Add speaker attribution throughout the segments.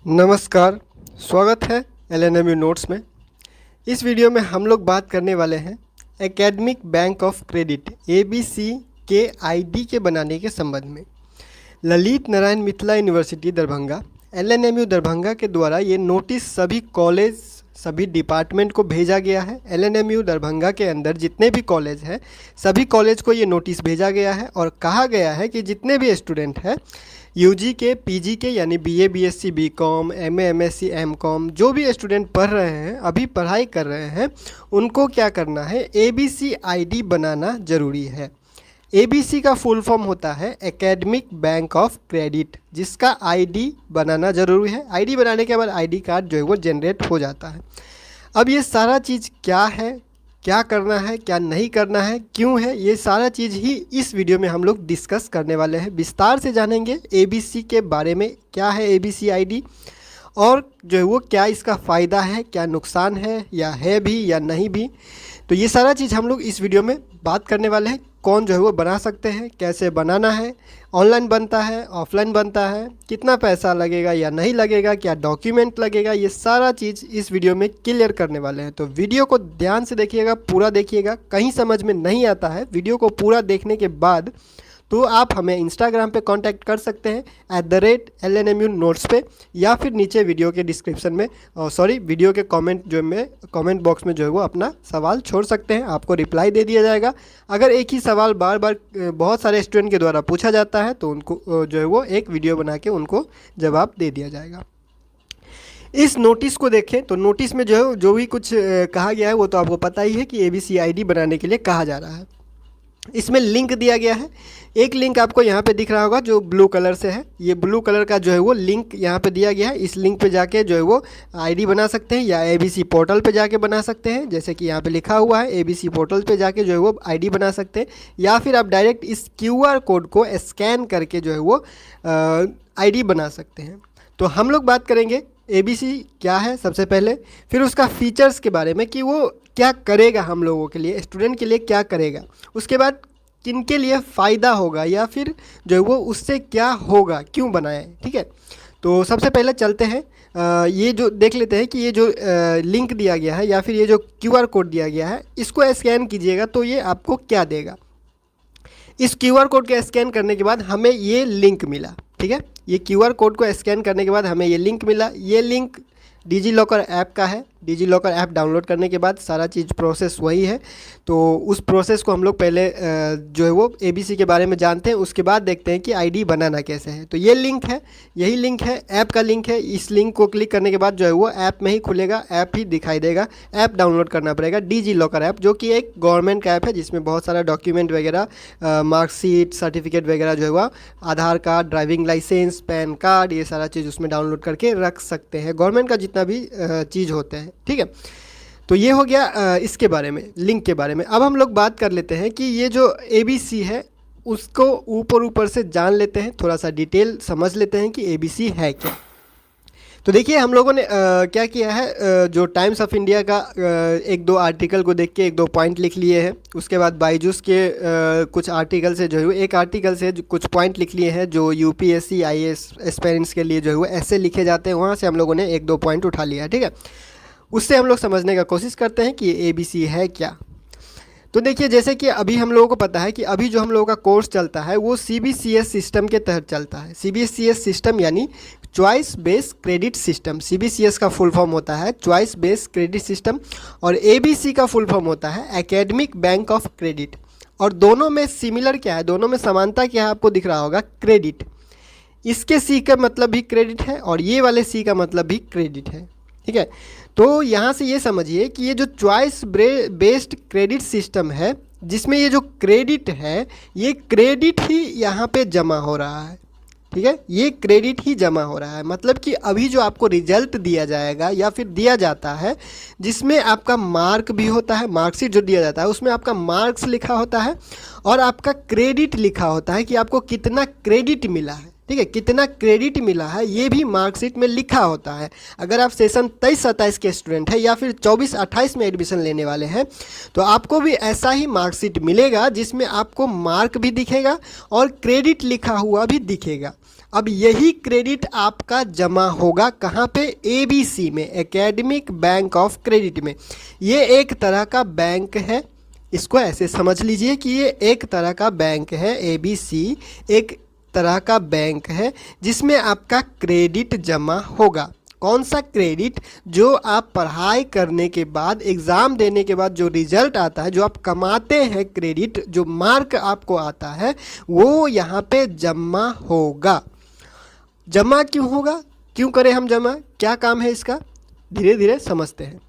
Speaker 1: नमस्कार, स्वागत है एलएनएमयू नोट्स में। इस वीडियो में हम लोग बात करने वाले हैं academic bank of credit ABC के आईडी के बनाने के संबंध में। ललित नारायण मिथिला यूनिवर्सिटी दरभंगा एलएनएमयू दरभंगा के द्वारा ये नोटिस सभी कॉलेज सभी डिपार्टमेंट को भेजा गया है। एलएनएमयू दरभंगा के अंदर जितने भी कॉलेज हैं सभी कॉलेज को ये नोटिस भेजा गया है और कहा गया है कि जितने भी स्टूडेंट हैं यूजी के पीजी के यानी BA BSc BCom MA MSc MCom जो भी स्टूडेंट पढ़ रहे हैं अभी पढ़ाई कर रहे हैं उनको क्या करना है, एबीसी आईडी बनाना ज़रूरी है। एबीसी का फुल फॉर्म होता है एकेडमिक बैंक ऑफ क्रेडिट, जिसका आईडी बनाना ज़रूरी है। आईडी बनाने के बाद आईडी कार्ड जो है वो जनरेट हो जाता है। अब ये सारा चीज़ क्या है, क्या करना है, क्या नहीं करना है, क्यों है, ये सारा चीज़ ही इस वीडियो में हम लोग डिस्कस करने वाले हैं। विस्तार से जानेंगे एबीसी के बारे में, क्या है एबीसी आईडी और जो है वो क्या इसका फ़ायदा है, क्या नुकसान है या है भी या नहीं भी। तो ये सारा चीज़ हम लोग इस वीडियो में बात करने वाले हैं। कौन जो है वो बना सकते हैं, कैसे बनाना है, ऑनलाइन बनता है ऑफलाइन बनता है, कितना पैसा लगेगा या नहीं लगेगा, क्या डॉक्यूमेंट लगेगा, ये सारा चीज़ इस वीडियो में क्लियर करने वाले हैं। तो वीडियो को ध्यान से देखिएगा, पूरा देखिएगा। कहीं समझ में नहीं आता है वीडियो को पूरा देखने के बाद तो आप हमें इंस्टाग्राम पे कांटेक्ट कर सकते हैं @LNMU नोट्स पे, या फिर नीचे वीडियो के डिस्क्रिप्शन में वीडियो के कमेंट बॉक्स में जो है वो अपना सवाल छोड़ सकते हैं, आपको रिप्लाई दे दिया जाएगा। अगर एक ही सवाल बार बार बहुत सारे स्टूडेंट के द्वारा पूछा जाता है तो उनको जो है वो एक वीडियो बना के उनको जवाब दे दिया जाएगा। इस नोटिस को देखें तो नोटिस में जो भी कुछ कहा गया है वो तो आपको पता ही है कि एबीसी आईडी बनाने के लिए कहा जा रहा है। इसमें लिंक दिया गया है। एक लिंक आपको यहाँ पे दिख रहा होगा जो ब्लू कलर से है, ये ब्लू कलर का जो है वो लिंक यहाँ पे दिया गया है। इस लिंक पे जाके जो है वो आईडी बना सकते हैं या एबीसी पोर्टल पे जाके बना सकते हैं, जैसे कि यहाँ पे लिखा हुआ है एबीसी पोर्टल पे जाके जो है वो आईडी बना सकते हैं, या फिर आप डायरेक्ट इस क्यूआर कोड को स्कैन करके जो है वो आईडी बना सकते हैं। तो हम लोग बात करेंगे एबीसी क्या है सबसे पहले, फिर उसका फीचर्स के बारे में कि वो क्या करेगा हम लोगों के लिए, स्टूडेंट के लिए क्या करेगा, उसके बाद किन के लिए फ़ायदा होगा या फिर जो है वो उससे क्या होगा, क्यों बनाया है। ठीक है, तो सबसे पहले चलते हैं ये जो देख लेते हैं कि ये जो लिंक दिया गया है या फिर ये जो क्यूआर कोड दिया गया है इसको स्कैन कीजिएगा तो ये आपको क्या देगा। इस क्यूआर कोड को स्कैन करने के बाद हमें ये लिंक मिला। ठीक है, ये क्यूआर कोड को स्कैन करने के बाद हमें ये लिंक मिला। ये लिंक डिजी लॉकर ऐप का है। डिजी लॉकर ऐप डाउनलोड करने के बाद सारा चीज़ प्रोसेस वही है, तो उस प्रोसेस को हम लोग पहले जो है वो एबीसी के बारे में जानते हैं, उसके बाद देखते हैं कि आईडी बनाना कैसे है। तो ये लिंक है, यही लिंक है, ऐप का लिंक है। इस लिंक को क्लिक करने के बाद जो है वो ऐप में ही खुलेगा, ऐप ही दिखाई देगा। ऐप डाउनलोड करना पड़ेगा, डिजी लॉकर ऐप, जो कि एक गवर्नमेंट का ऐप है जिसमें बहुत सारा डॉक्यूमेंट वगैरह, मार्कशीट, सर्टिफिकेट वगैरह जो है वो, Aadhaar card, driving licence, PAN card, ये सारा चीज़ उसमें डाउनलोड करके रख सकते हैं, गवर्नमेंट का जितना भी चीज़ होते हैं। ठीक है, तो ये हो गया इसके बारे में, लिंक के बारे में। अब हम लोग बात कर लेते हैं कि ये जो एबीसी है उसको ऊपर से जान लेते हैं, थोड़ा सा डिटेल समझ लेते हैं कि एबीसी है क्या। तो देखिए हम लोगों ने क्या किया है, जो टाइम्स ऑफ इंडिया का एक दो आर्टिकल को देख के एक दो पॉइंट लिख लिए हैं, उसके बाद बायजूस के कुछ आर्टिकल से जो है एक आर्टिकल से कुछ पॉइंट लिख लिए हैं जो यूपीएससी आईएएस एस्पिरेंट्स के लिए जो है वो ऐसे लिखे जाते हैं, वहाँ से हम लोगों ने एक दो पॉइंट उठा लिया है। ठीक है, उससे हम लोग समझने का कोशिश करते हैं कि एबीसी है क्या। तो देखिए जैसे कि अभी हम लोगों को पता है कि अभी जो हम लोगों का कोर्स चलता है वो सीबीसीएस सिस्टम के तहत चलता है। सीबीसीएस सिस्टम यानी choice based credit system. CBCS का फुल फॉर्म होता है चॉइस बेस्ड क्रेडिट सिस्टम और एबीसी का फुल फॉर्म होता है एकेडमिक बैंक ऑफ क्रेडिट। और दोनों में सिमिलर क्या है, दोनों में समानता क्या है, आपको दिख रहा होगा क्रेडिट। इसके सी का मतलब भी क्रेडिट है और ये वाले सी का मतलब भी क्रेडिट है। ठीक है, तो यहाँ से ये समझिए कि ये जो चॉइस बेस्ड क्रेडिट सिस्टम है जिसमें ये जो क्रेडिट है ये क्रेडिट ही यहाँ पे जमा हो रहा है। ठीक है, ये क्रेडिट ही जमा हो रहा है, मतलब कि अभी जो आपको रिजल्ट दिया जाएगा या फिर दिया जाता है जिसमें आपका मार्क भी होता है, मार्कशीट जो दिया जाता है उसमें आपका मार्क्स लिखा होता है और आपका क्रेडिट लिखा होता है कि आपको कितना क्रेडिट मिला है। ठीक है, कितना क्रेडिट मिला है ये भी मार्कशीट में लिखा होता है। अगर आप सेशन 23-27 के स्टूडेंट हैं या फिर 24-28 में एडमिशन लेने वाले हैं तो आपको भी ऐसा ही मार्कशीट मिलेगा जिसमें आपको मार्क भी दिखेगा और क्रेडिट लिखा हुआ भी दिखेगा। अब यही क्रेडिट आपका जमा होगा कहाँ पे, एबीसी में, एकेडमिक बैंक ऑफ क्रेडिट में। ये एक तरह का बैंक है, इसको ऐसे समझ लीजिए कि ये एक तरह का बैंक है, एबीसी एक तरह का बैंक है जिसमें आपका क्रेडिट जमा होगा। कौन सा क्रेडिट, जो आप पढ़ाई करने के बाद, एग्ज़ाम देने के बाद जो रिजल्ट आता है, जो आप कमाते हैं क्रेडिट, जो मार्क आपको आता है, वो यहाँ पे जमा होगा। जमा क्यों होगा, क्यों करें हम जमा, क्या काम है इसका, धीरे धीरे समझते हैं।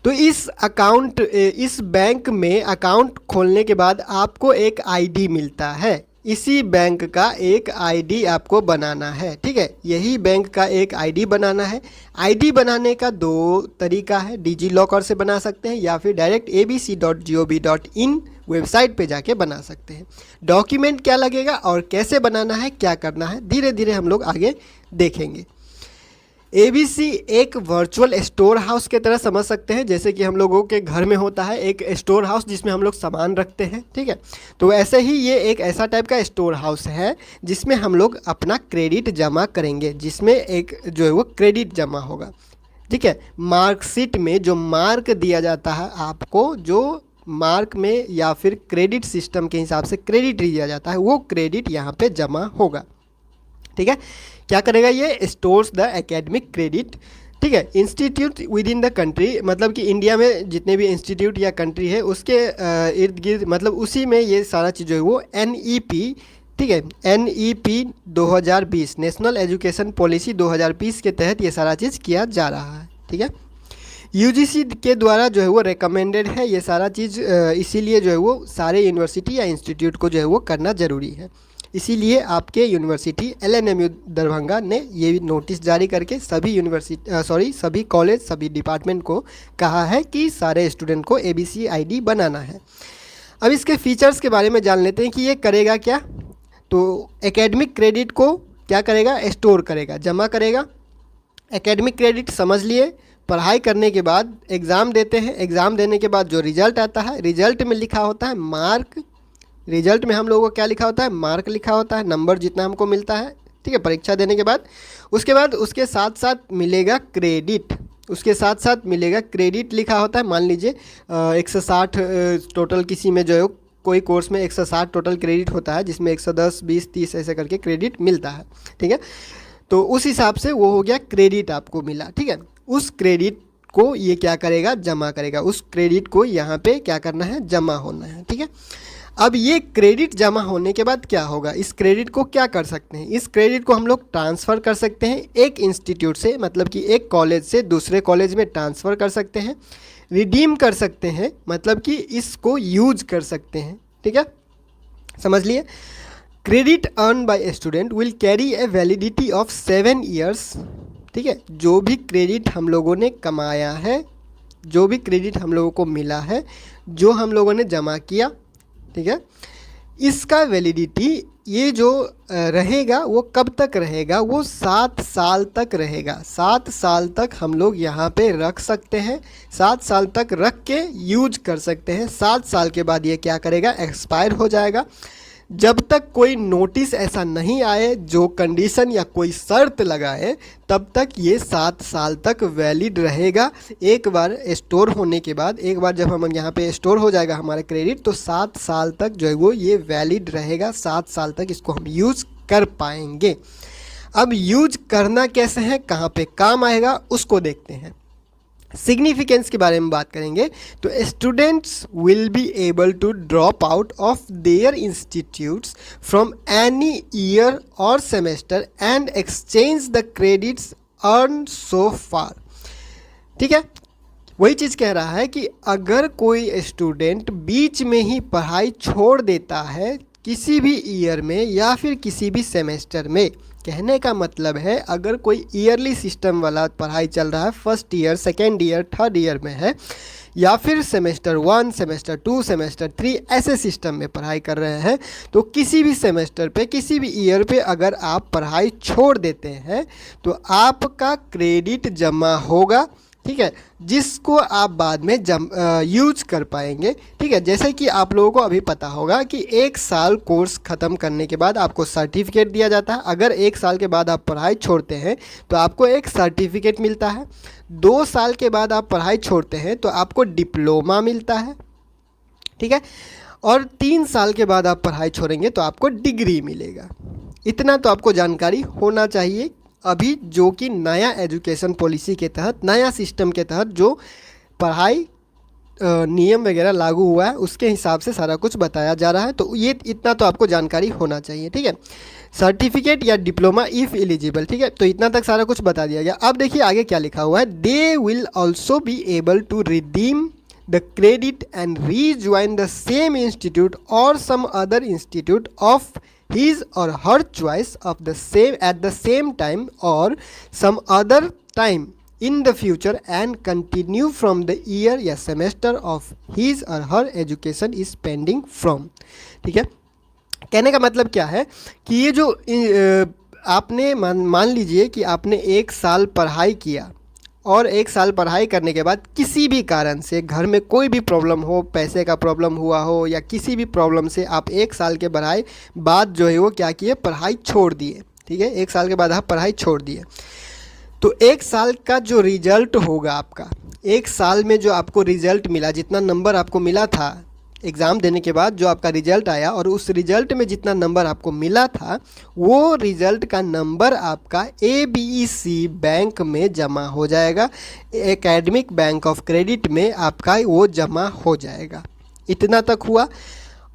Speaker 1: तो इस बैंक में अकाउंट खोलने के बाद आपको एक आईडी मिलता है, इसी बैंक का एक आईडी आपको बनाना है, ठीक है। यही बैंक का एक आईडी बनाना है। आईडी बनाने का दो तरीका है, डिजी लॉकर से बना सकते हैं या फिर डायरेक्ट abc.gov.in वेबसाइट पे जाके बना सकते हैं। डॉक्यूमेंट क्या लगेगा और कैसे बनाना है, क्या करना है, धीरे धीरे हम लोग आगे देखेंगे। एबीसी एक वर्चुअल स्टोर हाउस की तरह समझ सकते हैं, जैसे कि हम लोगों के घर में होता है एक स्टोर हाउस जिसमें हम लोग सामान रखते हैं, ठीक है। तो ऐसे ही ये एक ऐसा टाइप का स्टोर हाउस है जिसमें हम लोग अपना क्रेडिट जमा करेंगे, जिसमें एक जो है वो क्रेडिट जमा होगा, ठीक है। मार्कशीट में जो मार्क दिया जाता है आपको, जो मार्क में या फिर क्रेडिट सिस्टम के हिसाब से क्रेडिट दिया जाता है, वो क्रेडिट यहाँ पे जमा होगा, ठीक है। क्या करेगा ये, स्टोर्स द एकेडमिक क्रेडिट, ठीक है। Institute with in the country, मतलब कि इंडिया में जितने भी इंस्टीट्यूट या कंट्री है उसके इर्द गिर्द, मतलब उसी में ये सारा चीज़ जो है वो NEP, ठीक है, NEP 2020 नेशनल एजुकेशन पॉलिसी 2020 के तहत ये सारा चीज़ किया जा रहा है, ठीक है। UGC के द्वारा जो है वो रिकमेंडेड है ये सारा चीज़, इसीलिए जो है वो सारे यूनिवर्सिटी या इंस्टीट्यूट को जो है वो करना ज़रूरी है। इसीलिए आपके यूनिवर्सिटी LNMU दरभंगा ने ये नोटिस जारी करके सभी कॉलेज, सभी डिपार्टमेंट को कहा है कि सारे स्टूडेंट को ABC ID बनाना है। अब इसके फीचर्स के बारे में जान लेते हैं कि ये करेगा क्या। तो एकेडमिक क्रेडिट को क्या करेगा, स्टोर करेगा, जमा करेगा। एकेडमिक क्रेडिट समझ लिए, पढ़ाई करने के बाद एग्ज़ाम देते हैं, एग्ज़ाम देने के बाद जो रिजल्ट आता है, रिजल्ट में लिखा होता है मार्क, रिजल्ट में हम लोगों को क्या लिखा होता है, मार्क लिखा होता है, नंबर जितना हमको मिलता है, ठीक है, परीक्षा देने के बाद। उसके बाद उसके साथ साथ मिलेगा क्रेडिट, उसके साथ साथ मिलेगा क्रेडिट लिखा होता है। मान लीजिए 160 टोटल, किसी में जो है कोई कोर्स में 160 टोटल क्रेडिट होता है, जिसमें 110, 20, 30 ऐसे करके क्रेडिट मिलता है, ठीक है। तो उस हिसाब से वो हो गया क्रेडिट आपको मिला, ठीक है। उस क्रेडिट को ये क्या करेगा, जमा करेगा। उस क्रेडिट को यहाँ पे क्या करना है, जमा होना है, ठीक है। अब ये क्रेडिट जमा होने के बाद क्या होगा, इस क्रेडिट को क्या कर सकते हैं, इस क्रेडिट को हम लोग ट्रांसफ़र कर सकते हैं एक इंस्टीट्यूट से, मतलब कि एक कॉलेज से दूसरे कॉलेज में ट्रांसफ़र कर सकते हैं, रिडीम कर सकते हैं, मतलब कि इसको यूज कर सकते हैं, ठीक है, समझ लिए। Credit earn by student will carry A validity of 7 years, ठीक है। जो भी क्रेडिट हम लोगों ने कमाया है, जो भी क्रेडिट हम लोगों को मिला है, जो हम लोगों ने जमा किया, ठीक है, इसका वैलिडिटी ये जो रहेगा वो कब तक रहेगा, वो 7 साल तक रहेगा। 7 साल तक हम लोग यहाँ पे रख सकते हैं, 7 साल तक रख के यूज कर सकते हैं। 7 साल के बाद ये क्या करेगा, एक्सपायर हो जाएगा। जब तक कोई नोटिस ऐसा नहीं आए जो कंडीशन या कोई शर्त लगाए, तब तक ये 7 साल तक वैलिड रहेगा। एक बार स्टोर होने के बाद, एक बार जब हम यहाँ पे स्टोर हो जाएगा हमारा क्रेडिट, तो 7 साल तक जो है वो ये वैलिड रहेगा। 7 साल तक इसको हम यूज़ कर पाएंगे। अब यूज करना कैसे है, कहाँ पे काम आएगा, उसको देखते हैं। सिग्निफिकेंस के बारे में बात करेंगे तो students will be able to drop out of their institutes from any year or semester and exchange the credits earn so far, ठीक है। वही चीज़ कह रहा है कि अगर कोई स्टूडेंट बीच में ही पढ़ाई छोड़ देता है किसी भी ईयर में या फिर किसी भी सेमेस्टर में, कहने का मतलब है अगर कोई ईयरली सिस्टम वाला पढ़ाई चल रहा है, first year, second year, third year में है, या फिर सेमेस्टर 1, सेमेस्टर 2, सेमेस्टर 3 ऐसे सिस्टम में पढ़ाई कर रहे हैं, तो किसी भी सेमेस्टर पे, किसी भी ईयर पे अगर आप पढ़ाई छोड़ देते हैं तो आपका क्रेडिट जमा होगा। ठीक है, जिसको आप बाद में यूज कर पाएंगे। ठीक है, जैसे कि आप लोगों को अभी पता होगा कि 1 साल कोर्स ख़त्म करने के बाद आपको सर्टिफिकेट दिया जाता है। अगर 1 साल के बाद आप पढ़ाई छोड़ते हैं तो आपको एक सर्टिफिकेट मिलता है। 2 साल के बाद आप पढ़ाई छोड़ते हैं तो आपको डिप्लोमा मिलता है। ठीक है, और 3 साल के बाद आप पढ़ाई छोड़ेंगे तो आपको डिग्री मिलेगा। इतना तो आपको जानकारी होना चाहिए। अभी जो कि नया एजुकेशन पॉलिसी के तहत, नया सिस्टम के तहत जो पढ़ाई नियम वगैरह लागू हुआ है, उसके हिसाब से सारा कुछ बताया जा रहा है। तो ये इतना तो आपको जानकारी होना चाहिए। ठीक है, सर्टिफिकेट या डिप्लोमा इफ़ एलिजिबल। ठीक है, तो इतना तक सारा कुछ बता दिया गया। अब देखिए आगे क्या लिखा हुआ है। They will also be able to redeem the credit and rejoin the same institute or some other institute of his or her choice of the same at the same time or some other time in the future and continue from the year या semester of his or her education is pending from। ठीक है, कहने का मतलब क्या है कि ये जो आपने मान लीजिए कि आपने 1 साल पढ़ाई किया और 1 साल पढ़ाई करने के बाद किसी भी कारण से घर में कोई भी प्रॉब्लम हो, पैसे का प्रॉब्लम हुआ हो या किसी भी प्रॉब्लम से आप 1 साल के पढ़ाई बाद जो है वो क्या किए, पढ़ाई छोड़ दिए। ठीक है, 1 साल के बाद आप पढ़ाई छोड़ दिए तो 1 साल का जो रिजल्ट होगा आपका, 1 साल में जो आपको रिजल्ट मिला, जितना नंबर आपको मिला था एग्ज़ाम देने के बाद जो आपका रिजल्ट आया और उस रिजल्ट में जितना नंबर आपको मिला था, वो रिजल्ट का नंबर आपका ABC बैंक में जमा हो जाएगा, एकेडमिक बैंक ऑफ क्रेडिट में आपका वो जमा हो जाएगा। इतना तक हुआ।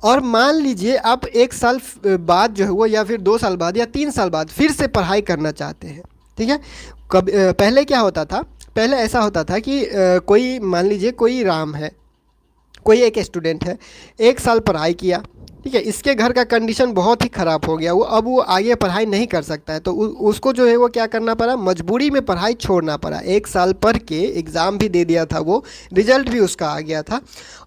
Speaker 1: और मान लीजिए आप 1 साल बाद जो है वो, या फिर 2 साल बाद या 3 साल बाद फिर से पढ़ाई करना चाहते हैं। ठीक है, पहले क्या होता था, पहले ऐसा होता था कि कोई मान लीजिए कोई राम है, कोई एक स्टूडेंट है, 1 साल पढ़ाई किया। ठीक है, इसके घर का कंडीशन बहुत ही ख़राब हो गया, अब वो आगे पढ़ाई नहीं कर सकता है तो उसको जो है वो क्या करना पड़ा, मजबूरी में पढ़ाई छोड़ना पड़ा। 1 साल पढ़ के एग्ज़ाम भी दे दिया था, वो रिजल्ट भी उसका आ गया था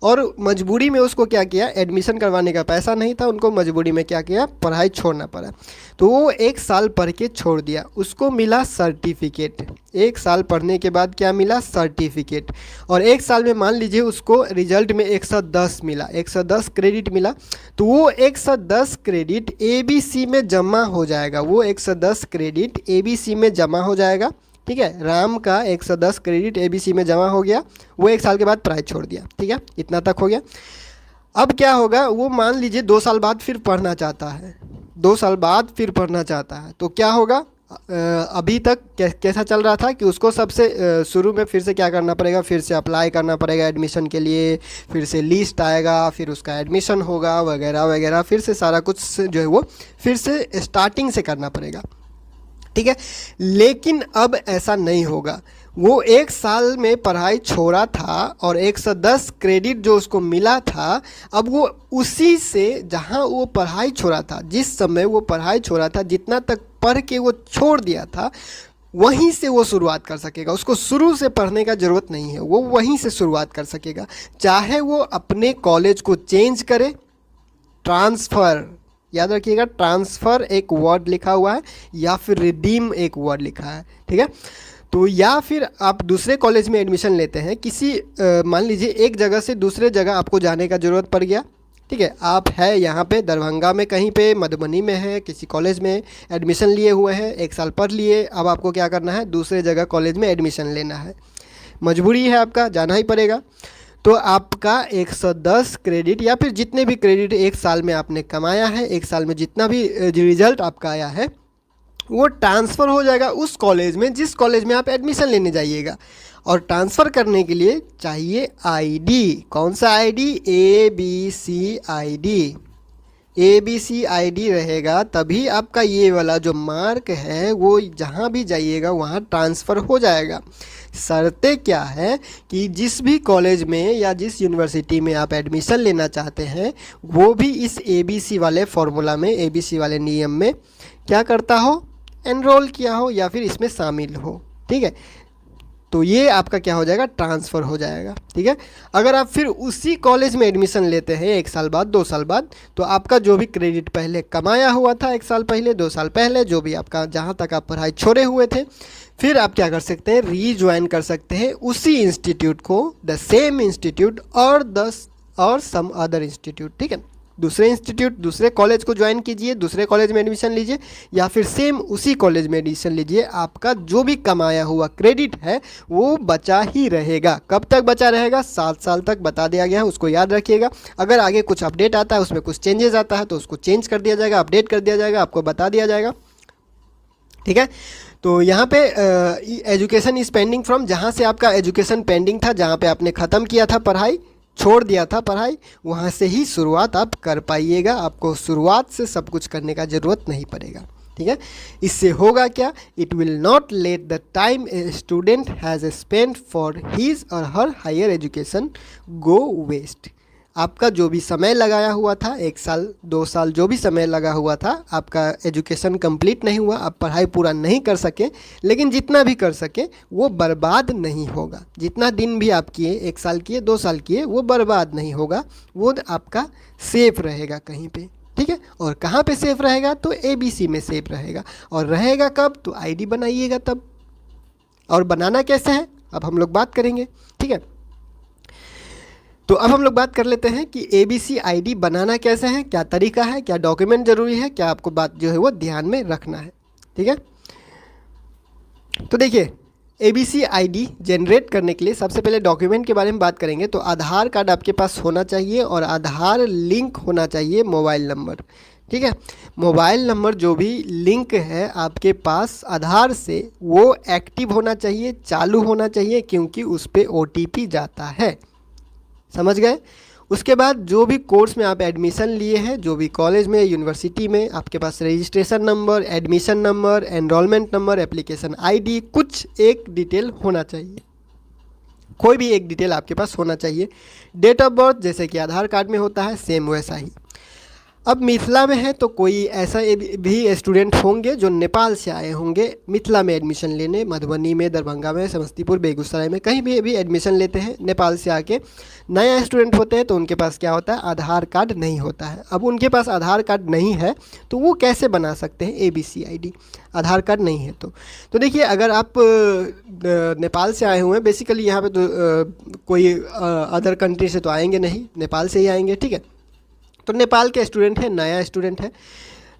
Speaker 1: और मजबूरी में उसको क्या किया, एडमिशन करवाने का पैसा नहीं था, उनको मजबूरी में क्या किया, पढ़ाई छोड़ना पड़ा। तो वो 1 साल पढ़ के छोड़ दिया, उसको मिला सर्टिफिकेट। 1 साल पढ़ने के बाद क्या मिला, सर्टिफिकेट। और 1 साल में मान लीजिए उसको रिजल्ट में 110 मिला, 110 क्रेडिट मिला, तो वो 110 क्रेडिट ABC में जमा हो जाएगा। वो 110 क्रेडिट ABC में जमा हो जाएगा। ठीक है, राम का 110 क्रेडिट ABC में जमा हो गया, वो 1 साल के बाद पढ़ाई छोड़ दिया। ठीक है, इतना तक हो गया। अब क्या होगा, वो मान लीजिए 2 साल बाद फिर पढ़ना चाहता है, 2 साल बाद फिर पढ़ना चाहता है तो क्या होगा, अभी तक कैसा चल रहा था कि उसको सबसे शुरू में फिर से क्या करना पड़ेगा, फिर से अप्लाई करना पड़ेगा एडमिशन के लिए, फिर से लिस्ट आएगा, फिर उसका एडमिशन होगा वगैरह वगैरह, फिर से सारा कुछ जो है वो फिर से स्टार्टिंग से करना पड़ेगा। ठीक है, लेकिन अब ऐसा नहीं होगा। वो 1 साल में पढ़ाई छोड़ा था और 110 क्रेडिट जो उसको मिला था, अब वो उसी से जहाँ वो पढ़ाई छोड़ा था, जिस समय वो पढ़ाई छोड़ा था, जितना तक पढ़ के वो छोड़ दिया था, वहीं से वो शुरुआत कर सकेगा। उसको शुरू से पढ़ने का ज़रूरत नहीं है, वो वहीं से शुरुआत कर सकेगा। चाहे वो अपने कॉलेज को चेंज करे, ट्रांसफ़र, याद रखिएगा ट्रांसफ़र एक वर्ड लिखा हुआ है, या फिर रिडीम एक वर्ड लिखा है। ठीक है, तो या फिर आप दूसरे कॉलेज में एडमिशन लेते हैं, किसी मान लीजिए एक जगह से दूसरे जगह आपको जाने का ज़रूरत पड़ गया। ठीक है, आप है यहाँ पे दरभंगा में, कहीं पे मधुबनी में है, किसी कॉलेज में एडमिशन लिए हुए हैं, 1 साल पढ़ लिए, अब आपको क्या करना है, दूसरे जगह कॉलेज में एडमिशन लेना है, मजबूरी है आपका, जाना ही पड़ेगा। तो आपका 110 क्रेडिट या फिर जितने भी क्रेडिट 1 साल में आपने कमाया है, 1 साल में जितना भी रिजल्ट आपका आया है, वो ट्रांसफ़र हो जाएगा उस कॉलेज में जिस कॉलेज में आप एडमिशन लेने जाइएगा। और ट्रांसफ़र करने के लिए चाहिए आईडी। कौन सा ID, ABC ID. ABC ID रहेगा तभी आपका ये वाला जो मार्क है वो जहाँ भी जाइएगा वहाँ ट्रांसफ़र हो जाएगा। शर्तें क्या है कि जिस भी कॉलेज में या जिस यूनिवर्सिटी में आप एडमिशन लेना चाहते हैं वो भी इस ABC वाले फॉर्मूला में, ABC वाले नियम में क्या करता हो, एनरोल किया हो या फिर इसमें शामिल हो। ठीक है, तो ये आपका क्या हो जाएगा, ट्रांसफ़र हो जाएगा। ठीक है, अगर आप फिर उसी कॉलेज में एडमिशन लेते हैं 1 साल बाद 2 साल बाद, तो आपका जो भी क्रेडिट पहले कमाया हुआ था 1 साल पहले 2 साल पहले, जो भी आपका जहाँ तक आप पढ़ाई छोड़े हुए थे, फिर आप क्या कर सकते हैं, रीज्वाइन कर सकते हैं उसी इंस्टीट्यूट को, द सेम इंस्टीट्यूट और सम अदर इंस्टीट्यूट। ठीक है, दूसरे इंस्टीट्यूट दूसरे कॉलेज को ज्वाइन कीजिए, दूसरे कॉलेज में एडमिशन लीजिए, या फिर सेम उसी कॉलेज में एडमिशन लीजिए। आपका जो भी कमाया हुआ क्रेडिट है वो बचा ही रहेगा। कब तक बचा रहेगा, 7 साल तक बता दिया गया है, उसको याद रखिएगा। अगर आगे कुछ अपडेट आता है, उसमें कुछ चेंजेस आता है, तो उसको चेंज कर दिया जाएगा, अपडेट कर दिया जाएगा, आपको बता दिया जाएगा। ठीक है, तो यहाँ पे एजुकेशन इज पेंडिंग फ्रॉम, जहाँ से आपका एजुकेशन पेंडिंग था, जहाँ पे आपने ख़त्म किया था पढ़ाई, छोड़ दिया था पढ़ाई, वहाँ से ही शुरुआत आप कर पाइएगा। आपको शुरुआत से सब कुछ करने का ज़रूरत नहीं पड़ेगा। ठीक है, इससे होगा क्या, it will not let the time a student has spend for his or her higher education go waste. आपका जो भी समय लगाया हुआ था, 1 साल 2 साल जो भी समय लगा हुआ था, आपका एजुकेशन कंप्लीट नहीं हुआ, आप पढ़ाई पूरा नहीं कर सके, लेकिन जितना भी कर सके वो बर्बाद नहीं होगा। जितना दिन भी आप किए, 1 साल किए 2 साल किए, वो बर्बाद नहीं होगा, वो आपका सेफ रहेगा कहीं पे। ठीक है, और कहाँ पे सेफ रहेगा, तो ABC में सेफ रहेगा। और रहेगा कब, तो ID बनाइएगा तब। और बनाना कैसे है अब हम लोग बात करेंगे। ठीक है, तो अब हम लोग बात कर लेते हैं कि ABC ID बनाना कैसे है, क्या तरीका है, क्या डॉक्यूमेंट ज़रूरी है, क्या आपको बात जो है वो ध्यान में रखना है। ठीक है, तो देखिए ABC ID जनरेट करने के लिए सबसे पहले डॉक्यूमेंट के बारे में बात करेंगे। तो आधार कार्ड आपके पास होना चाहिए और आधार लिंक होना चाहिए मोबाइल नंबर। ठीक है, मोबाइल नंबर जो भी लिंक है आपके पास आधार से, वो एक्टिव होना चाहिए, चालू होना चाहिए, क्योंकि उस पर OTP जाता है। समझ गए। उसके बाद जो भी कोर्स में आप एडमिशन लिए हैं, जो भी कॉलेज में यूनिवर्सिटी में, आपके पास registration number, admission number, enrolment number, application ID, कुछ एक डिटेल होना चाहिए। कोई भी एक डिटेल आपके पास होना चाहिए। डेट ऑफ बर्थ जैसे कि आधार कार्ड में होता है, सेम वैसा ही। अब मिथिला में है तो कोई ऐसा भी स्टूडेंट होंगे जो नेपाल से आए होंगे मिथिला में एडमिशन लेने, मधुबनी में, दरभंगा में, समस्तीपुर, बेगूसराय में, कहीं भी एडमिशन लेते हैं नेपाल से आके। नया स्टूडेंट होते हैं तो उनके पास क्या होता है, आधार कार्ड नहीं होता है। अब उनके पास आधार कार्ड नहीं है तो वो कैसे बना सकते हैं ABC ID, आधार कार्ड नहीं है तो देखिए, अगर आप नेपाल से आए हुए हैं, बेसिकली यहाँ पे तो कोई अदर कंट्री से तो आएंगे नहीं, नेपाल से ही आएंगे। ठीक है, तो नेपाल के स्टूडेंट है, नया स्टूडेंट है,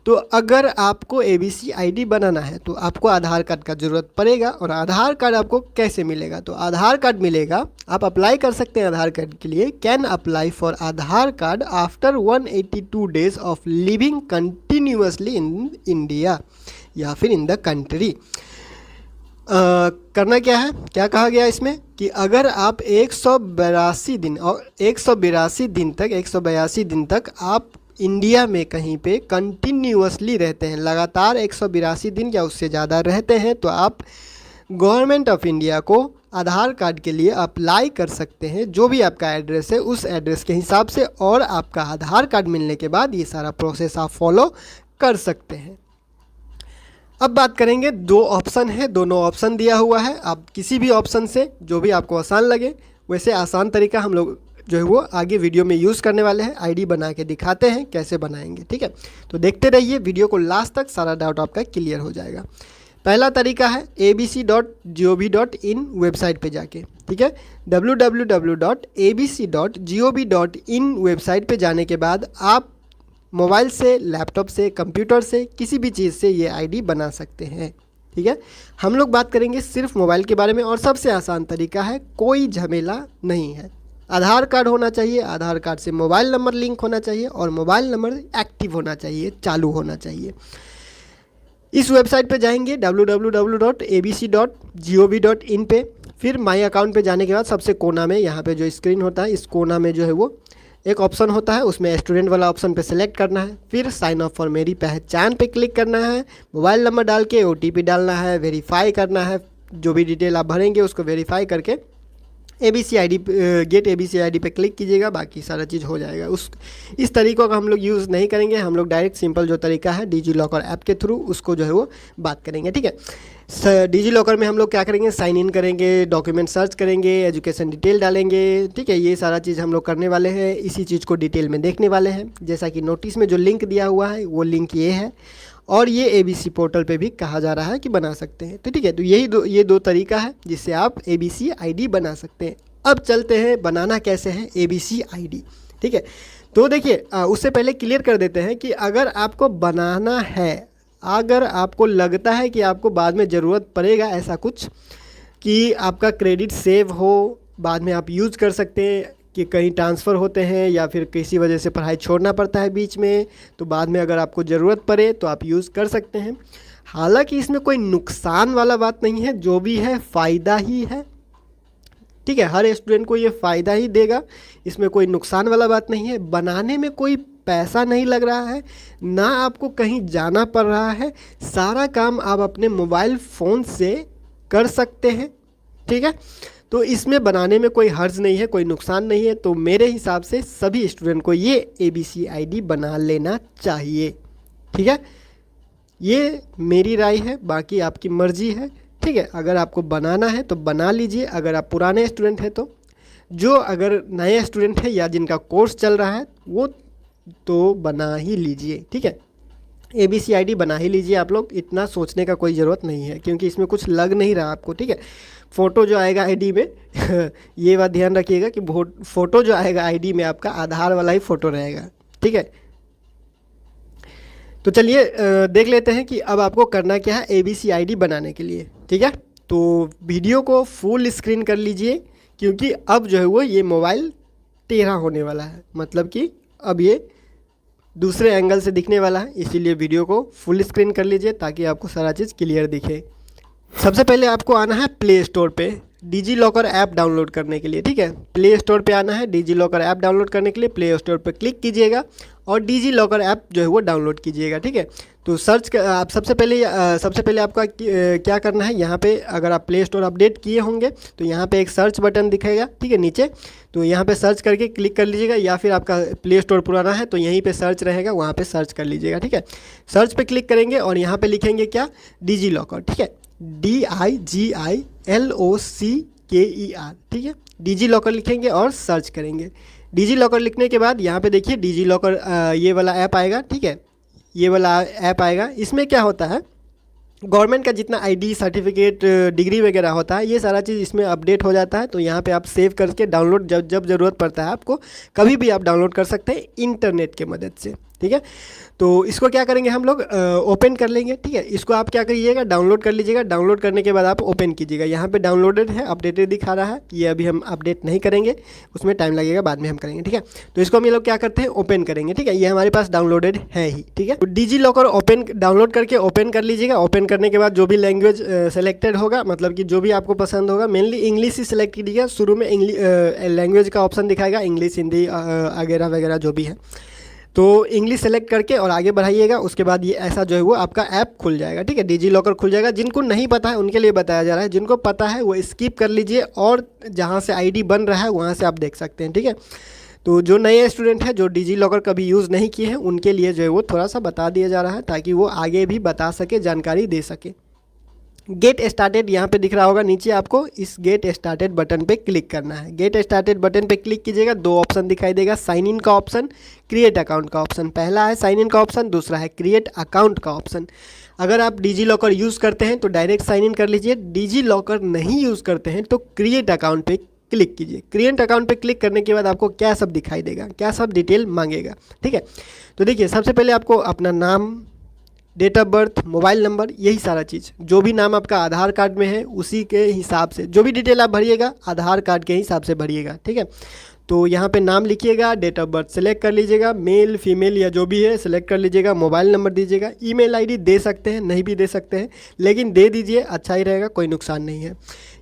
Speaker 1: तो अगर आपको ABC ID बनाना है तो आपको आधार कार्ड का ज़रूरत पड़ेगा। और आधार कार्ड आपको कैसे मिलेगा, तो आधार कार्ड मिलेगा, आप अप्लाई कर सकते हैं आधार कार्ड के लिए। Can apply for Aadhaar card after 182 days of living continuously in India या फिर इन द कंट्री। करना क्या है, क्या कहा गया इसमें कि अगर आप 182 दिन और 182 दिन तक आप इंडिया में कहीं पे कंटिन्यूसली रहते हैं, लगातार 182 दिन या उससे ज़्यादा रहते हैं, तो आप गवर्नमेंट ऑफ इंडिया को आधार कार्ड के लिए अप्लाई कर सकते हैं। जो भी आपका एड्रेस है उस एड्रेस के हिसाब से, और आपका आधार कार्ड मिलने के बाद ये सारा प्रोसेस आप फॉलो कर सकते हैं। अब बात करेंगे, 2 ऑप्शन है, दोनों ऑप्शन दिया हुआ है। आप किसी भी ऑप्शन से जो भी आपको आसान लगे, वैसे आसान तरीका हम लोग जो है वो आगे वीडियो में यूज़ करने वाले हैं। ID बना के दिखाते हैं कैसे बनाएंगे। ठीक है, तो देखते रहिए वीडियो को लास्ट तक, सारा डाउट आपका क्लियर हो जाएगा। पहला तरीका है abc.gov.in वेबसाइट पे जाके। ठीक है, www.abc.gov.in वेबसाइट पे जाने के बाद आप मोबाइल से, लैपटॉप से, कंप्यूटर से, किसी भी चीज़ से ये ID बना सकते हैं। ठीक है, हम लोग बात करेंगे सिर्फ मोबाइल के बारे में, और सबसे आसान तरीका है, कोई झमेला नहीं है। आधार कार्ड होना चाहिए, आधार कार्ड से मोबाइल नंबर लिंक होना चाहिए, और मोबाइल नंबर एक्टिव होना चाहिए, चालू होना चाहिए। इस वेबसाइट पे जाएंगे www.abc.gov.in पे, फिर माई अकाउंट पे जाने के बाद सबसे कोना में, यहाँ पे जो स्क्रीन होता है, इस कोना में जो है वो एक ऑप्शन होता है, उसमें स्टूडेंट वाला ऑप्शन पे सेलेक्ट करना है। फिर साइन अप फॉर मेरी पहचान पे क्लिक करना है, मोबाइल नंबर डाल के OTP डालना है, वेरीफाई करना है, जो भी डिटेल आप भरेंगे उसको वेरीफाई करके ABC ID get ABC ID पे क्लिक कीजिएगा, बाकी सारा चीज़ हो जाएगा। इस तरीक़ों का हम लोग यूज़ नहीं करेंगे, हम लोग डायरेक्ट सिंपल जो तरीका है डिजी लॉकर ऐप के थ्रू उसको जो है वो बात करेंगे, ठीक है। डिजी लॉकर में हम लोग क्या करेंगे, साइन इन करेंगे, डॉक्यूमेंट सर्च करेंगे, एजुकेशन डिटेल डालेंगे, ठीक है। ये सारा चीज़ हम लोग करने वाले हैं, इसी चीज़ को डिटेल में देखने वाले हैं। जैसा कि नोटिस में जो लिंक दिया हुआ है वो लिंक ये है, और ये ABC पोर्टल पे भी कहा जा रहा है कि बना सकते हैं, तो ठीक है। तो ये दो तरीका है जिससे आप ABC ID बना सकते हैं। अब चलते हैं बनाना कैसे है ABC ID, ठीक है। तो देखिए उससे पहले क्लियर कर देते हैं कि अगर आपको बनाना है, अगर आपको लगता है कि आपको बाद में ज़रूरत पड़ेगा ऐसा कुछ कि आपका क्रेडिट सेव हो, बाद में आप यूज़ कर सकते हैं, कि कहीं ट्रांसफ़र होते हैं या फिर किसी वजह से पढ़ाई छोड़ना पड़ता है बीच में, तो बाद में अगर आपको ज़रूरत पड़े तो आप यूज़ कर सकते हैं। हालांकि इसमें कोई नुकसान वाला बात नहीं है, जो भी है फ़ायदा ही है, ठीक है। हर स्टूडेंट को ये फ़ायदा ही देगा, इसमें कोई नुकसान वाला बात नहीं है। बनाने में कोई पैसा नहीं लग रहा है, ना आपको कहीं जाना पड़ रहा है, सारा काम आप अपने मोबाइल फ़ोन से कर सकते हैं, ठीक है। तो इसमें बनाने में कोई हर्ज नहीं है, कोई नुकसान नहीं है। तो मेरे हिसाब से सभी स्टूडेंट को ये ABC ID बना लेना चाहिए, ठीक है। ये मेरी राय है, बाकी आपकी मर्ज़ी है, ठीक है। अगर आपको बनाना है तो बना लीजिए, अगर आप पुराने स्टूडेंट हैं तो। जो अगर नए स्टूडेंट है या जिनका कोर्स चल रहा है वो तो बना ही लीजिए, ठीक है। ABC ID बना ही लीजिए आप लोग, इतना सोचने का कोई ज़रूरत नहीं है, क्योंकि इसमें कुछ लग नहीं रहा आपको, ठीक है। फ़ोटो जो आएगा ID में ये बात ध्यान रखिएगा कि फ़ोटो जो आएगा ID में आपका आधार वाला ही फ़ोटो रहेगा, ठीक है। तो चलिए देख लेते हैं कि अब आपको करना क्या है ABC ID बनाने के लिए, ठीक है। तो वीडियो को फुल स्क्रीन कर लीजिए, क्योंकि अब जो है वो ये मोबाइल टेढ़ा होने वाला है, मतलब कि अब ये दूसरे एंगल से दिखने वाला है, इसीलिए वीडियो को फुल स्क्रीन कर लीजिए ताकि आपको सारा चीज़ क्लियर दिखे। सबसे पहले आपको आना है प्ले स्टोर पे डिजी लॉकर ऐप डाउनलोड करने के लिए, ठीक है। प्ले स्टोर पे आना है डिजी लॉकर ऐप डाउनलोड करने के लिए, प्ले स्टोर पे क्लिक कीजिएगा और डिजी लॉकर ऐप जो है वो डाउनलोड कीजिएगा, ठीक है। तो आप सबसे पहले आपका क्या करना है, यहाँ पे अगर आप प्ले स्टोर अपडेट किए होंगे तो यहाँ पे एक सर्च बटन दिखेगा, ठीक है, नीचे। तो यहाँ पे सर्च करके क्लिक कर लीजिएगा, या फिर आपका प्ले स्टोर पुराना है तो यहीं पे सर्च रहेगा, वहाँ पे सर्च कर लीजिएगा, ठीक है। सर्च पे क्लिक करेंगे और यहाँ पे लिखेंगे क्या, डिजी लॉकर, ठीक है, DIGILOCKER, ठीक है। डिजी लॉकर लिखेंगे और सर्च करेंगे। डिजी लॉकर लिखने के बाद यहाँ पे देखिए डिजी लॉकर ये वाला ऐप आएगा, ठीक है। ये वाला ऐप आएगा, इसमें क्या होता है, गवर्नमेंट का जितना ID सर्टिफिकेट डिग्री वगैरह होता है ये सारा चीज़ इसमें अपडेट हो जाता है। तो यहाँ पे आप सेव करके डाउनलोड जब ज़रूरत पड़ता है आपको, कभी भी आप डाउनलोड कर सकते हैं इंटरनेट के मदद से, ठीक है। तो इसको क्या करेंगे हम लोग, ओपन कर लेंगे, ठीक है। इसको आप क्या करिएगा, डाउनलोड कर लीजिएगा। डाउनलोड करने के बाद आप ओपन कीजिएगा। यहाँ पे डाउनलोडेड है, अपडेटेड दिखा रहा है, ये अभी हम अपडेट नहीं करेंगे, उसमें टाइम लगेगा, बाद में हम करेंगे, ठीक है। तो इसको हम ये लोग क्या करते हैं, ओपन करेंगे, ठीक है। ये हमारे पास डाउनलोडेड है ही, ठीक है। तो डिजी लॉकर डाउनलोड करके ओपन कर लीजिएगा। ओपन करने के बाद जो भी लैंग्वेज सेलेक्टेड होगा, मतलब कि जो भी आपको पसंद होगा, मेनली इंग्लिश ही सेलेक्ट कीजिएगा। शुरू में लैंग्वेज का ऑप्शन दिखाएगा, इंग्लिश, हिंदी वगैरह वगैरह जो भी है, तो इंग्लिश सेलेक्ट करके और आगे बढ़ाइएगा। उसके बाद ये ऐसा जो है वो आपका ऐप खुल जाएगा, ठीक है, डिजी लॉकर खुल जाएगा। जिनको नहीं पता है उनके लिए बताया जा रहा है, जिनको पता है वो स्किप कर लीजिए और जहाँ से ID बन रहा है वहाँ से आप देख सकते हैं, ठीक है। तो जो नए स्टूडेंट हैं जो डिजी लॉकर कभी यूज़ नहीं किए हैं उनके लिए जो है वो थोड़ा सा बता दिया जा रहा है, ताकि वो आगे भी बता सके, जानकारी दे सके। गेट स्टार्टेड यहाँ पे दिख रहा होगा नीचे, आपको इस गेट स्टार्टेड बटन पे क्लिक करना है। गेट स्टार्टेड बटन पे क्लिक कीजिएगा, दो ऑप्शन दिखाई देगा, साइन इन का ऑप्शन, क्रिएट अकाउंट का ऑप्शन। पहला है साइन इन का ऑप्शन, दूसरा है क्रिएट अकाउंट का ऑप्शन। अगर आप डिजी लॉकर यूज़ करते हैं तो डायरेक्ट साइन इन कर लीजिए, डिजी लॉकर नहीं यूज़ करते हैं तो क्रिएट अकाउंट पे क्लिक कीजिए। क्रिएट अकाउंट पे क्लिक करने के बाद आपको क्या सब दिखाई देगा, क्या सब डिटेल मांगेगा, ठीक है। तो देखिए सबसे पहले आपको अपना नाम, date of birth, mobile number, यही सारा चीज़, जो भी नाम आपका आधार कार्ड में है उसी के हिसाब से जो भी डिटेल आप भरिएगा आधार कार्ड के हिसाब से भरिएगा, ठीक है। तो यहाँ पे नाम लिखिएगा, डेट ऑफ बर्थ सेलेक्ट कर लीजिएगा, मेल फीमेल या जो भी है सेलेक्ट कर लीजिएगा, मोबाइल नंबर दीजिएगा, ईमेल आईडी दे सकते हैं, नहीं भी दे सकते हैं, लेकिन दे दीजिए, अच्छा ही रहेगा, कोई नुकसान नहीं है।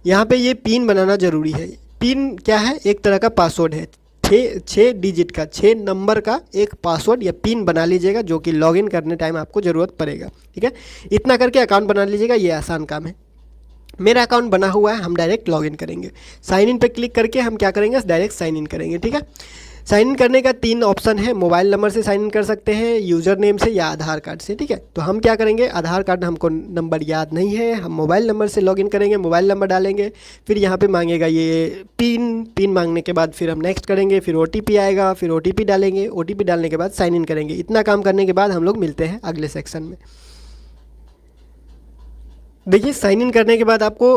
Speaker 1: यहाँ पे ये पिन बनाना ज़रूरी है। पिन क्या है, एक तरह का पासवर्ड है, 6 डिजिट का, 6 नंबर का एक पासवर्ड या पिन बना लीजिएगा, जो कि लॉगिन करने टाइम आपको ज़रूरत पड़ेगा, ठीक है। इतना करके अकाउंट बना लीजिएगा, ये आसान काम है। मेरा अकाउंट बना हुआ है, हम डायरेक्ट लॉगिन करेंगे। साइन इन पे क्लिक करके हम क्या करेंगे, डायरेक्ट साइन इन करेंगे। ठीक है, साइन इन करने का 3 ऑप्शन है, मोबाइल नंबर से साइन इन कर सकते हैं, यूज़र नेम से या आधार कार्ड से। ठीक है, तो हम क्या करेंगे, आधार कार्ड हमको नंबर याद नहीं है, हम मोबाइल नंबर से लॉगिन करेंगे, मोबाइल नंबर डालेंगे, फिर यहाँ पे मांगेगा ये पिन मांगने के बाद फिर हम नेक्स्ट करेंगे, फिर OTP आएगा, फिर OTP डालेंगे, OTP डालने के बाद साइन इन करेंगे। इतना काम करने के बाद हम लोग मिलते हैं अगले सेक्शन में। देखिए, साइन इन करने के बाद आपको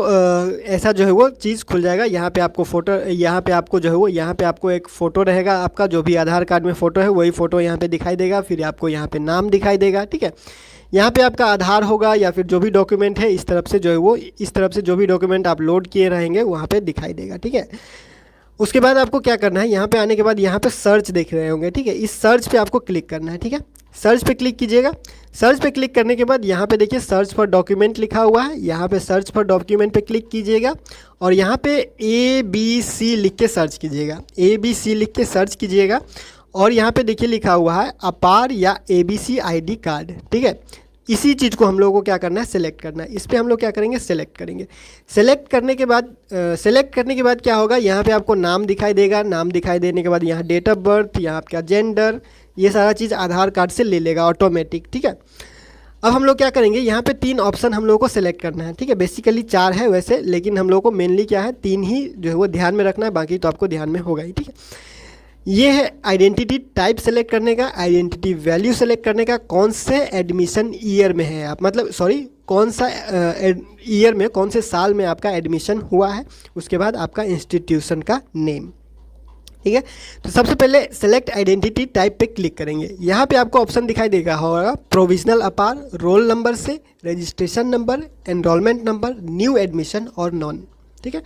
Speaker 1: ऐसा जो है वो चीज़ खुल जाएगा। यहाँ पे आपको फ़ोटो, यहाँ पे आपको जो है वो, यहाँ पे आपको एक फ़ोटो रहेगा, आपका जो भी आधार कार्ड में फ़ोटो है वही फ़ोटो यहाँ पे दिखाई देगा। फिर आपको यहाँ पे नाम दिखाई देगा। ठीक है, यहाँ पे आपका आधार होगा या फिर जो भी डॉक्यूमेंट है, इस तरफ से जो है वो, इस तरफ से जो भी डॉक्यूमेंट आप लोड किए रहेंगे वहाँ पर दिखाई देगा। ठीक है, उसके बाद आपको क्या करना है, यहाँ पे आने के बाद यहाँ पे सर्च देख रहे होंगे। ठीक है, इस सर्च पे आपको क्लिक करना है। ठीक है, सर्च पे क्लिक कीजिएगा। सर्च पे क्लिक करने के बाद यहाँ पे देखिए सर्च फॉर डॉक्यूमेंट लिखा हुआ है, यहाँ पे सर्च फॉर डॉक्यूमेंट पे क्लिक कीजिएगा और यहाँ पे ABC लिख के सर्च कीजिएगा, ABC लिख के सर्च कीजिएगा। और यहाँ पे देखिए लिखा हुआ है अपार या ABC ID कार्ड। ठीक है, इसी चीज़ को हम लोगों को क्या करना है, सेलेक्ट करना है। इस पर हम लोग क्या करेंगे, सेलेक्ट करेंगे। सेलेक्ट करने के बाद क्या होगा, यहाँ पे आपको नाम दिखाई देगा। नाम दिखाई देने के बाद यहाँ डेट ऑफ बर्थ, यहाँ आपका जेंडर, ये सारा चीज़ आधार कार्ड से ले लेगा ऑटोमेटिक। ठीक है, अब हम लोग क्या करेंगे, यहाँ पे 3 ऑप्शन हम लोग को सेलेक्ट करना है। ठीक है, बेसिकली 4 है वैसे, लेकिन हम लोग को मेनली क्या है, 3 ही जो है वो ध्यान में रखना है, बाकी तो आपको ध्यान में होगा ही। ठीक है, ये है आइडेंटिटी टाइप सेलेक्ट करने का, आइडेंटिटी वैल्यू सेलेक्ट करने का, कौन से एडमिशन ईयर में है आप, मतलब सॉरी कौन सा ईयर में, कौन से साल में आपका एडमिशन हुआ है, उसके बाद आपका इंस्टीट्यूशन का नेम। ठीक है, तो सबसे पहले सेलेक्ट आइडेंटिटी टाइप पे क्लिक करेंगे। यहाँ पे आपको ऑप्शन दिखाई देगा होगा प्रोविजनल अपार, रोल नंबर से, registration number, enrolment number, new admission और नॉन। ठीक है,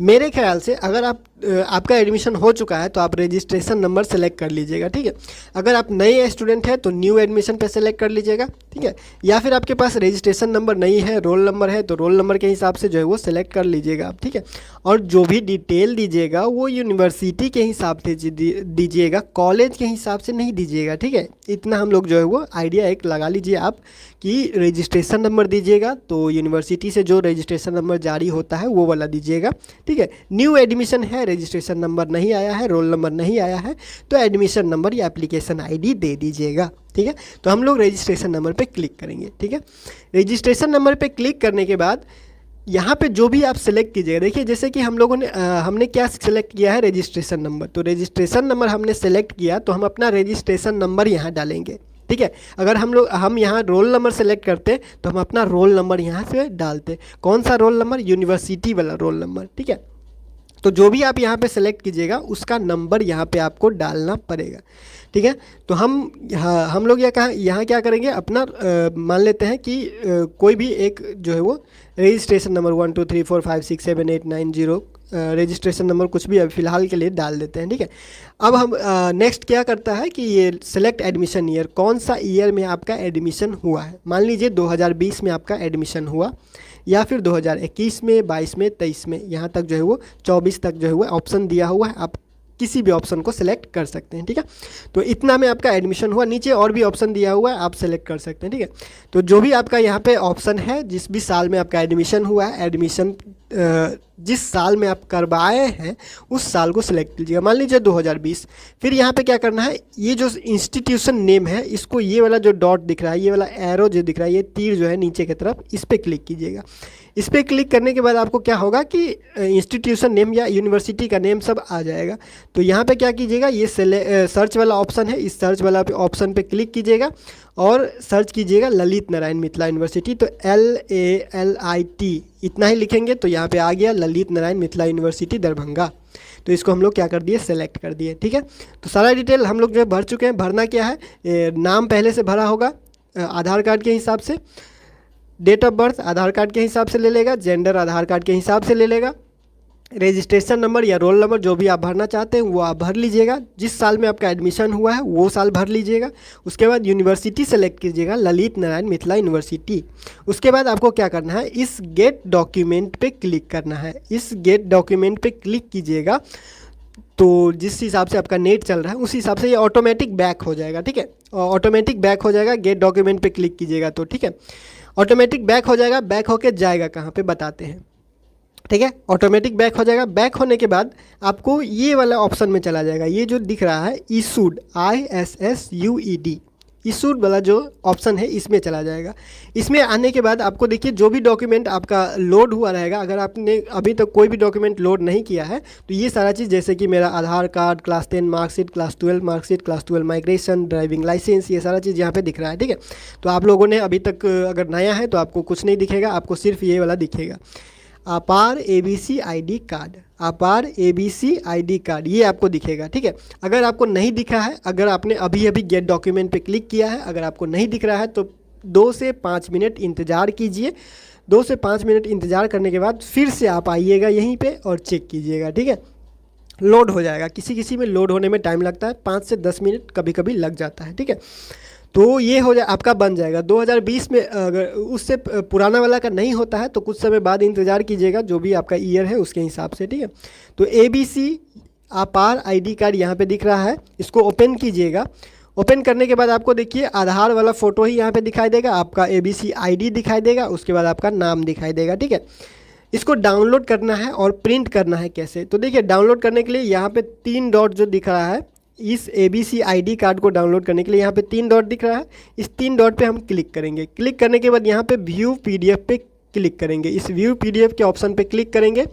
Speaker 1: मेरे ख्याल से अगर आपका एडमिशन हो चुका है तो आप रजिस्ट्रेशन नंबर सेलेक्ट कर लीजिएगा। ठीक है, अगर आप नए स्टूडेंट हैं तो न्यू एडमिशन पे सेलेक्ट कर लीजिएगा। ठीक है, या फिर आपके पास रजिस्ट्रेशन नंबर नहीं है, रोल नंबर है, तो रोल नंबर के हिसाब से जो है वो सेलेक्ट कर लीजिएगा आप। ठीक है, और जो भी डिटेल दीजिएगा वो यूनिवर्सिटी के हिसाब से दीजिएगा, कॉलेज के हिसाब से नहीं दीजिएगा। ठीक है, इतना हम लोग जो है वो आइडिया एक लगा लीजिए आप कि रजिस्ट्रेशन नंबर दीजिएगा तो यूनिवर्सिटी से जो रजिस्ट्रेशन नंबर जारी होता है वो वाला दीजिएगा। ठीक है, न्यू एडमिशन है, रजिस्ट्रेशन नंबर नहीं आया है, रोल नंबर नहीं आया है, तो एडमिशन नंबर या एप्लीकेशन ID दे दीजिएगा। ठीक है, तो हम लोग रजिस्ट्रेशन नंबर पे क्लिक करेंगे। ठीक है, रजिस्ट्रेशन नंबर पे क्लिक करने के बाद यहाँ पे जो भी आप सेलेक्ट कीजिएगा, देखिए जैसे कि हम लोगों ने हमने क्या सेलेक्ट किया है, रजिस्ट्रेशन नंबर, तो रजिस्ट्रेशन नंबर हमने सेलेक्ट किया तो हम अपना रजिस्ट्रेशन नंबर यहाँ डालेंगे। ठीक है, अगर हम यहाँ रोल नंबर सेलेक्ट करते तो हम अपना रोल नंबर यहाँ से डालते। कौन सा रोल नंबर, यूनिवर्सिटी वाला रोल नंबर। ठीक है, तो जो भी आप यहाँ पे सेलेक्ट कीजिएगा उसका नंबर यहाँ पे आपको डालना पड़ेगा। ठीक है, तो हम लोग यहाँ क्या करेंगे, अपना मान लेते हैं कि कोई भी एक जो है वो रजिस्ट्रेशन नंबर 1 2 3 4 5 6 7 8 9 0 रजिस्ट्रेशन नंबर कुछ भी अभी फ़िलहाल के लिए डाल देते हैं। ठीक है, अब हम नेक्स्ट क्या करता है कि ये सेलेक्ट एडमिशन ईयर, कौन सा ईयर में आपका एडमिशन हुआ है। मान लीजिए 2020 में आपका एडमिशन हुआ, या फिर 2021 में, 22 में, 23 में, यहाँ तक जो है वो 24 तक जो है वो ऑप्शन दिया हुआ है, आप किसी भी ऑप्शन को सिलेक्ट कर सकते हैं। ठीक है, तो इतना में आपका एडमिशन हुआ, नीचे और भी ऑप्शन दिया हुआ है, आप सेलेक्ट कर सकते हैं। ठीक है, तो जो भी आपका यहाँ पे ऑप्शन है, जिस भी साल में आपका एडमिशन हुआ है, एडमिशन जिस साल में आप करवाए हैं उस साल को सिलेक्ट कीजिएगा। मान लीजिए 2020, फिर यहाँ पे क्या करना है, ये जो इंस्टीट्यूशन नेम है इसको, ये वाला जो डॉट दिख रहा है, ये वाला एरो जो दिख रहा है, ये तीर जो है नीचे की तरफ, इस पर क्लिक कीजिएगा। इस पर क्लिक करने के बाद आपको क्या होगा कि इंस्टीट्यूशन नेम या यूनिवर्सिटी का नेम सब आ जाएगा। तो यहाँ पे क्या कीजिएगा, ये सर्च वाला ऑप्शन है, इस सर्च वाला ऑप्शन पे क्लिक कीजिएगा और सर्च कीजिएगा ललित नारायण मिथिला यूनिवर्सिटी। तो LALIT इतना ही लिखेंगे तो यहाँ पे आ गया ललित नारायण मिथिला यूनिवर्सिटी दरभंगा। तो इसको हम लोग क्या कर दिए, सेलेक्ट कर दिए। ठीक है, तो सारा डिटेल हम लोग जो है भर चुके हैं। भरना क्या है, नाम पहले से भरा होगा आधार कार्ड के हिसाब से, date of birth Aadhaar card के हिसाब से ले लेगा, जेंडर आधार कार्ड के हिसाब से ले लेगा, रजिस्ट्रेशन नंबर या रोल नंबर जो भी आप भरना चाहते हैं वो आप भर लीजिएगा, जिस साल में आपका एडमिशन हुआ है वो साल भर लीजिएगा। उसके बाद यूनिवर्सिटी सेलेक्ट कीजिएगा, ललित नारायण मिथिला यूनिवर्सिटी। उसके बाद आपको क्या करना है, इस गेट डॉक्यूमेंट पे क्लिक करना है। इस गेट डॉक्यूमेंट पे क्लिक कीजिएगा तो जिस हिसाब से आपका नेट चल रहा है उस हिसाब से ये ऑटोमेटिक बैक हो जाएगा। ठीक है, ऑटोमेटिक बैक हो जाएगा, गेट डॉक्यूमेंट पे क्लिक कीजिएगा तो। ठीक है, ऑटोमेटिक बैक हो जाएगा। बैक होके जाएगा कहाँ पे बताते हैं। ठीक है, ऑटोमेटिक बैक हो जाएगा। बैक होने के बाद आपको ये वाला ऑप्शन में चला जाएगा, ये जो दिख रहा है इशूड, ISSUED, इशूड वाला जो ऑप्शन है इसमें चला जाएगा। इसमें आने के बाद आपको देखिए जो भी डॉक्यूमेंट आपका लोड हुआ रहेगा, अगर आपने अभी तक कोई भी डॉक्यूमेंट लोड नहीं किया है तो ये सारा चीज़, जैसे कि मेरा Aadhaar card, class 10 marksheet, class 12 marksheet, class 12 migration, driving licence, ये सारा चीज़ यहाँ पे दिख रहा है। ठीक है, तो आप लोगों ने अभी तक अगर नया है तो आपको कुछ नहीं दिखेगा, आपको सिर्फ ये वाला दिखेगा, अपार ABC ID कार्ड, अपार ABC ID कार्ड, ये आपको दिखेगा। ठीक है, अगर आपको नहीं दिखा है, अगर आपने अभी अभी गेट डॉक्यूमेंट पे क्लिक किया है, अगर आपको नहीं दिख रहा है तो 2 से 5 मिनट इंतज़ार कीजिए। 2 से 5 मिनट इंतज़ार करने के बाद फिर से आप आइएगा यहीं पे और चेक कीजिएगा। ठीक है, लोड हो जाएगा। किसी किसी में लोड होने में टाइम लगता है, 5 से 10 मिनट कभी कभी लग जाता है। ठीक है, तो ये हो जाए, आपका बन जाएगा। 2020 में अगर उससे पुराना वाला का नहीं होता है तो कुछ समय बाद इंतज़ार कीजिएगा, जो भी आपका ईयर है उसके हिसाब से। ठीक है, तो ABC अपार ID कार्ड यहाँ पे दिख रहा है, इसको ओपन कीजिएगा। ओपन करने के बाद आपको देखिए आधार वाला फ़ोटो ही यहाँ पे दिखाई देगा, आपका ABC ID दिखाई देगा, उसके बाद आपका नाम दिखाई देगा। ठीक है, इसको डाउनलोड करना है और प्रिंट करना है कैसे, तो देखिए डाउनलोड करने के लिए यहाँ पे 3 डॉट जो दिख रहा है, इस ABC ID कार्ड को डाउनलोड करने के लिए यहाँ पे 3 डॉट दिख रहा है, इस 3 डॉट पे हम क्लिक करेंगे। क्लिक करने के बाद यहाँ पे व्यू PDF पे क्लिक करेंगे, इस व्यू PDF के ऑप्शन पे क्लिक करेंगे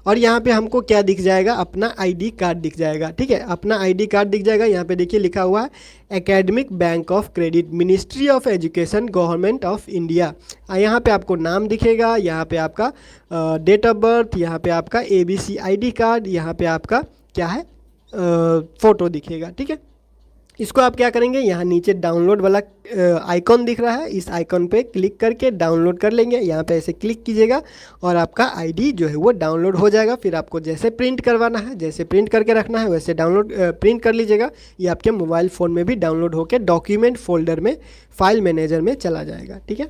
Speaker 1: और यहाँ पे हमको क्या दिख जाएगा, अपना ID कार्ड दिख जाएगा। ठीक है, अपना ID कार्ड दिख जाएगा। यहाँ पे देखिए लिखा हुआ है academic bank of credit, ministry of education, government of India. यहाँ पे आपको नाम दिखेगा, यहाँ पे आपका डेट ऑफ बर्थ, यहाँ पे आपका ABC ID कार्ड, यहाँ पे आपका क्या है फ़ोटो दिखेगा। ठीक है, इसको आप क्या करेंगे, यहाँ नीचे डाउनलोड वाला आइकॉन दिख रहा है, इस आइकॉन पे क्लिक करके डाउनलोड कर लेंगे। यहाँ पे ऐसे क्लिक कीजिएगा और आपका ID जो है वो डाउनलोड हो जाएगा। फिर आपको जैसे प्रिंट करवाना है, जैसे प्रिंट करके रखना है वैसे डाउनलोड प्रिंट कर लीजिएगा। ये आपके मोबाइल फ़ोन में भी डाउनलोड होकर डॉक्यूमेंट फोल्डर में फाइल मैनेजर में चला जाएगा। ठीक है,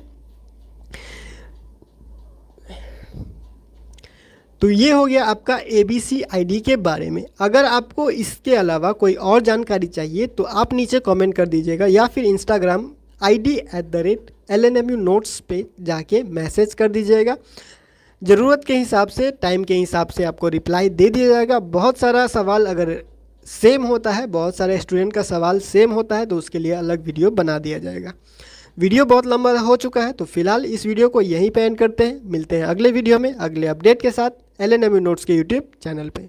Speaker 1: तो ये हो गया आपका ABC ID के बारे में। अगर आपको इसके अलावा कोई और जानकारी चाहिए तो आप नीचे कमेंट कर दीजिएगा या फिर इंस्टाग्राम ID @LNMU नोट्स पे जाके मैसेज कर दीजिएगा। ज़रूरत के हिसाब से, टाइम के हिसाब से आपको रिप्लाई दे दिया जाएगा। बहुत सारा सवाल अगर सेम होता है, बहुत सारे स्टूडेंट का सवाल सेम होता है तो उसके लिए अलग वीडियो बना दिया जाएगा। वीडियो बहुत लंबा हो चुका है तो फिलहाल इस वीडियो को यहीं पे एंड करते हैं। मिलते हैं अगले वीडियो में अगले अपडेट के साथ LNMU नोट्स के यूट्यूब चैनल पे।